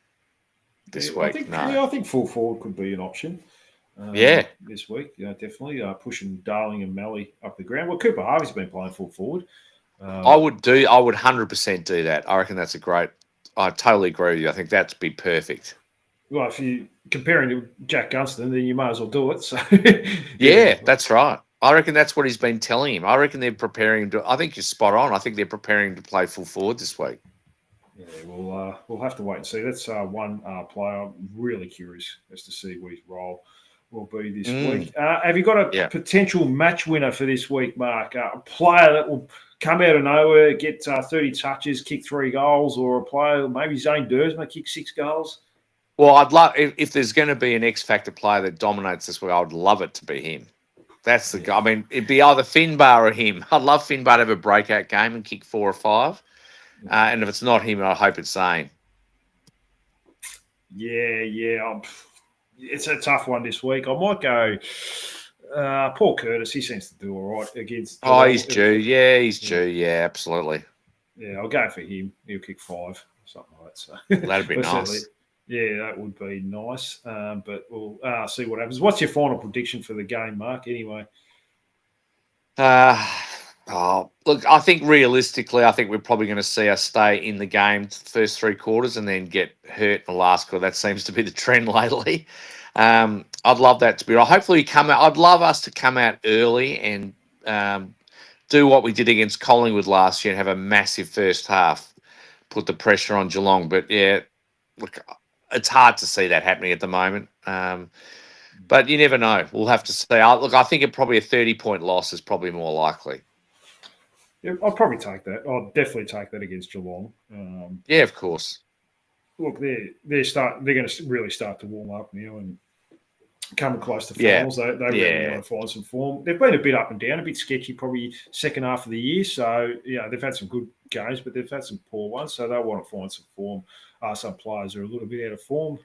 this week, no. I think full forward could be an option. This week, definitely pushing Darling and Maley up the ground. Well, Cooper Harvey's been playing full forward. I would 100% do that. I reckon that's I totally agree with you. I think that'd be perfect. Well, if you comparing to Jack Gunston, then you might as well do it. So yeah, that's right. I reckon that's what he's been telling him. I reckon they're preparing him to. I think you're spot on. I think they're preparing him to play full forward this week. Yeah, we'll have to wait and see. That's one player I'm really curious as to see what his role will be this week. Have you got a potential match winner for this week, Mark? A player that will come out of nowhere, get 30 touches, kick 3 goals, or a player, maybe Zane Dersma, kick 6 goals? Well, I'd love if there's going to be an X Factor player that dominates this week, I would love it to be him. That's the guy. I mean, it'd be either Finbar or him. I'd love Finbar to have a breakout game and kick 4 or 5. And if it's not him, I hope it's Zane. Yeah. It's a tough one this week. I might go Paul Curtis. He seems to do all right against. He's due. Yeah, he's due. Yeah, absolutely. Yeah, I'll go for him. He'll kick 5, something like that. So that'd be nice. Yeah, that would be nice. But we'll see what happens. What's your final prediction for the game, Mark? Anyway. Look, I think realistically, we're probably going to see us stay in the game first 3 quarters and then get hurt in the last quarter. That seems to be the trend lately. I'd love that to be right. Hopefully, we come out. I'd love us to come out early and do what we did against Collingwood last year and have a massive first half, put the pressure on Geelong. But yeah, look, it's hard to see that happening at the moment. But you never know. We'll have to see. Look, I think probably a 30-point loss is probably more likely. Yeah, I'll probably take that. I'll definitely take that against Geelong. Yeah, of course. Look, they're going to really start to warm up now and coming close to finals. They really want to find some form. They've been a bit up and down, a bit sketchy, probably second half of the year. So they've had some good games, but they've had some poor ones. So they want to find some form. Some players are a little bit out of form.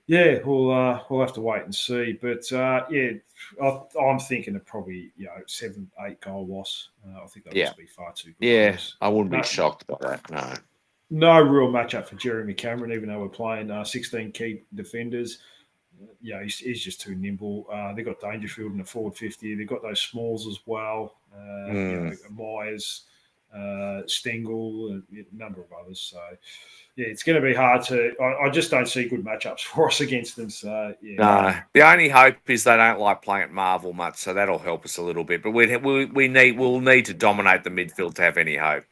Yeah, we'll have to wait and see. But I'm thinking of probably 7-8 goal loss. I think that would be far too good. Yeah, I wouldn't be shocked by that. No real matchup for Jeremy Cameron, even though we're playing 16 key defenders. He's just too nimble. They've got Dangerfield in the forward 50. They've got those smalls as well. Myers, Stengel, and a number of others. So, it's going to be hard to. I just don't see good matchups for us against them. So, No, the only hope is they don't like playing at Marvel much, so that'll help us a little bit. But we'll need to dominate the midfield to have any hope.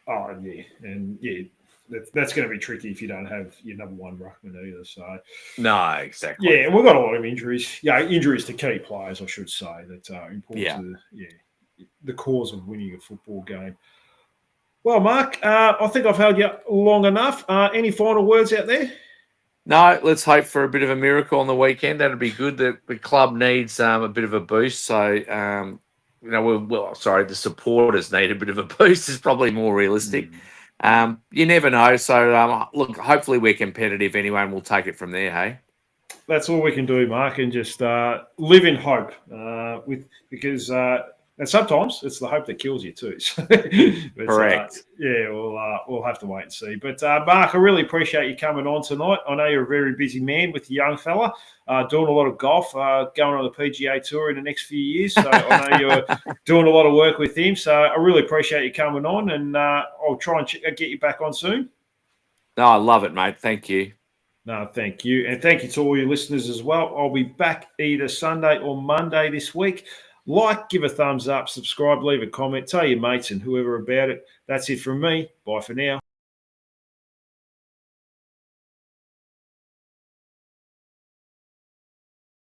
Oh yeah, and that's going to be tricky if you don't have your number 1 ruckman either. So no, exactly. Yeah, and we've got a lot of injuries. Injuries to key players, I should say, that are important to the cause of winning a football game. Well, Mark, I think I've held you long enough. Any final words out there? No, let's hope for a bit of a miracle on the weekend. That'd be good. The club needs a bit of a boost. So, the supporters need a bit of a boost is probably more realistic. You never know. So, look, hopefully we're competitive anyway, and we'll take it from there, hey? That's all we can do, Mark, and just live in hope because and sometimes it's the hope that kills you too. Correct. We'll have to wait and see. But Mark, I really appreciate you coming on tonight. I know you're a very busy man with the young fella, doing a lot of golf, going on the PGA Tour in the next few years. So I know you're doing a lot of work with him. So I really appreciate you coming on, and I'll try and get you back on soon. No, I love it, mate. Thank you. No, thank you. And thank you to all your listeners as well. I'll be back either Sunday or Monday this week. Give a thumbs up, subscribe, leave a comment, tell your mates and whoever about it. That's it from me. Bye for now.